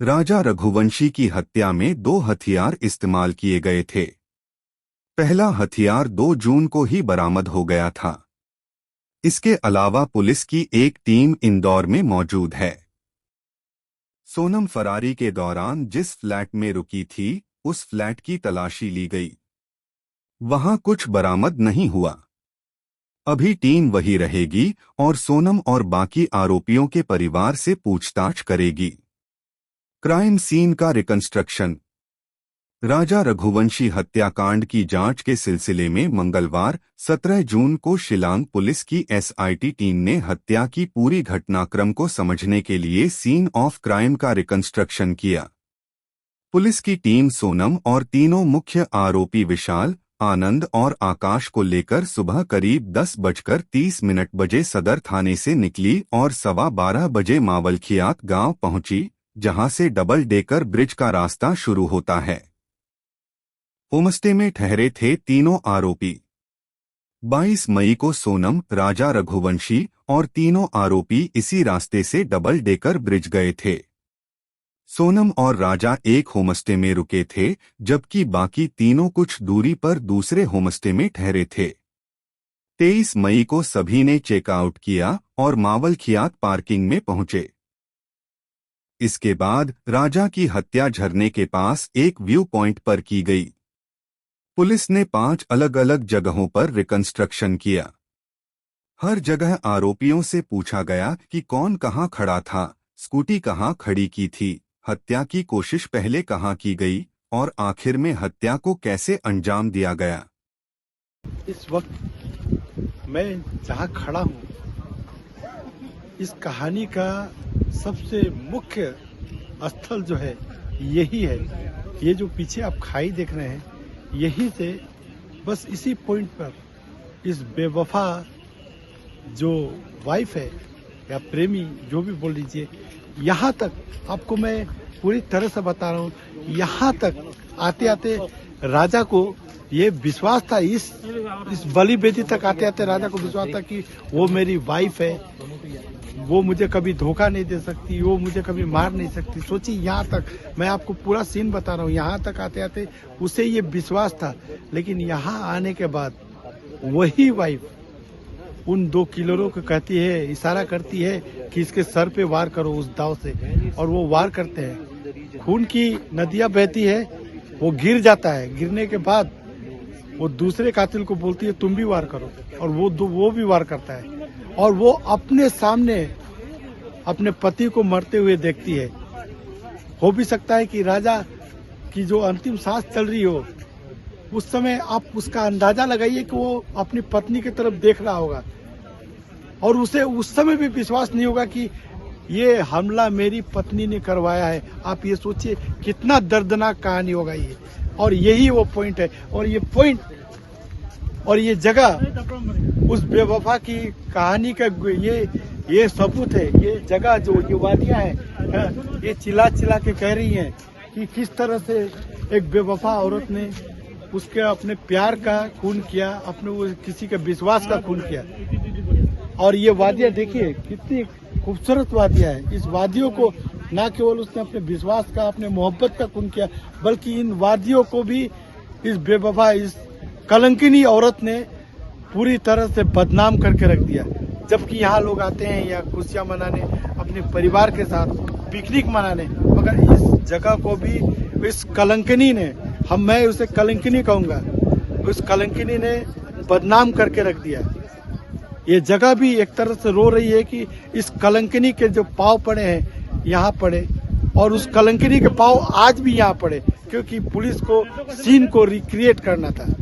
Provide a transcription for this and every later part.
राजा रघुवंशी की हत्या में 2 हथियार इस्तेमाल किए गए थे। पहला हथियार 2 जून को ही बरामद हो गया था। इसके अलावा पुलिस की एक टीम इंदौर में मौजूद है। सोनम फरारी के दौरान जिस फ्लैट में रुकी थी, उस फ्लैट की तलाशी ली गई। वहां कुछ बरामद नहीं हुआ। अभी टीम वही रहेगी और सोनम और बाकी आरोपियों के परिवार से पूछताछ करेगी। क्राइम सीन का रिकंस्ट्रक्शन। राजा रघुवंशी हत्याकांड की जांच के सिलसिले में मंगलवार 17 जून को शिलांग पुलिस की एसआईटी टीम ने हत्या की पूरी घटनाक्रम को समझने के लिए सीन ऑफ क्राइम का रिकंस्ट्रक्शन किया। पुलिस की टीम सोनम और तीनों मुख्य आरोपी विशाल, आनंद और आकाश को लेकर सुबह करीब 10:30 बजे सदर थाने से निकली और 12:15 बजे मावलखियात गांव पहुंची, जहां से डबल डेकर ब्रिज का रास्ता शुरू होता है। होमस्टे में ठहरे थे तीनों आरोपी। 22 मई को सोनम, राजा रघुवंशी और तीनों आरोपी इसी रास्ते से डबल डेकर ब्रिज गए थे। सोनम और राजा एक होमस्टे में रुके थे, जबकि बाकी तीनों कुछ दूरी पर दूसरे होमस्टे में ठहरे थे। 23 मई को सभी ने चेकआउट किया और मावलखियात पार्किंग में पहुंचे। इसके बाद राजा की हत्या झरने के पास एक व्यू पॉइंट पर की गई। पुलिस ने 5 अलग अलग जगहों पर रिकंस्ट्रक्शन किया। हर जगह आरोपियों से पूछा गया कि कौन कहां खड़ा था, स्कूटी कहां खड़ी की थी, हत्या की कोशिश पहले कहां की गई और आखिर में हत्या को कैसे अंजाम दिया गया। इस वक्त मैं जहां खड़ा हूं, इस कहानी का सबसे मुख्य स्थल जो है यही है। ये जो पीछे आप खाई देख रहे हैं, यहीं से बस इसी पॉइंट पर इस बेवफा जो वाइफ है या प्रेमी, जो भी बोल लीजिए, यहाँ तक आपको मैं पूरी तरह से बता रहा हूँ। यहाँ तक आते आते राजा को ये विश्वास था, इस बलि बेदी तक आते आते राजा को विश्वास था कि वो मेरी वाइफ है, वो मुझे कभी धोखा नहीं दे सकती, वो मुझे कभी मार नहीं सकती। सोचिए, यहाँ तक मैं आपको पूरा सीन बता रहा हूँ, यहाँ तक आते आते उसे ये विश्वास था। लेकिन यहाँ आने के बाद वही वाइफ उन 2 किलरों को कहती है, इशारा करती है कि इसके सर पे वार करो उस दाव से, और वो वार करते हैं। खून की नदियां बहती है, वो गिर जाता है। गिरने के बाद वो दूसरे कातिल को बोलती है तुम भी वार करो, और वो भी वार करता है। और वो अपने सामने अपने पति को मरते हुए देखती है। हो भी सकता है कि राजा की जो अंतिम सांस चल रही हो, उस समय आप उसका अंदाजा लगाइए कि वो अपनी पत्नी की तरफ देख रहा होगा, और उसे उस समय भी विश्वास नहीं होगा कि ये हमला मेरी पत्नी ने करवाया है। आप ये सोचिए कितना दर्दनाक कहानी होगा ये। और यही वो पॉइंट है, और ये पॉइंट और ये जगह उस बेवफा की कहानी का ये सबूत है। ये जगह जो ये वादियां हैं, ये चिल्ला चिल्ला के कह रही हैं कि किस तरह से एक बेवफा औरत ने उसके अपने प्यार का खून किया, अपने किसी के विश्वास का खून किया। और ये वादियां देखिए कितनी खूबसूरत वादियां हैं। इस वादियों को न केवल उसने अपने विश्वास का, अपने मोहब्बत का खून किया, बल्कि इन वादियों को भी इस बेवफा, इस कलंकिनी औरत ने पूरी तरह से बदनाम करके रख दिया। जबकि यहाँ लोग आते हैं या खुशियां मनाने, अपने परिवार के साथ पिकनिक मनाने, मगर इस जगह को भी इस कलंकिनी ने, मैं उसे कलंकिनी कहूंगा, उस कलंकिनी ने बदनाम करके रख दिया। ये जगह भी एक तरह से रो रही है कि इस कलंकिनी के जो पांव पड़े हैं यहाँ पड़े, और उस कलंकिनी के पांव आज भी यहाँ पड़े, क्योंकि पुलिस को सीन को रिक्रिएट करना था।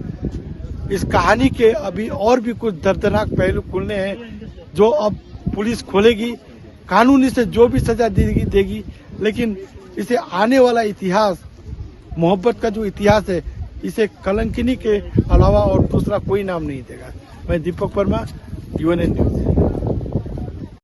इस कहानी के अभी और भी कुछ दर्दनाक पहलू खुलने हैं, जो अब पुलिस खोलेगी। कानूनी से जो भी सजा देगी, लेकिन इसे आने वाला इतिहास, मोहब्बत का जो इतिहास है, इसे कलंकिनी के अलावा और दूसरा कोई नाम नहीं देगा। मैं दीपक वर्मा, यूएनएन न्यूज।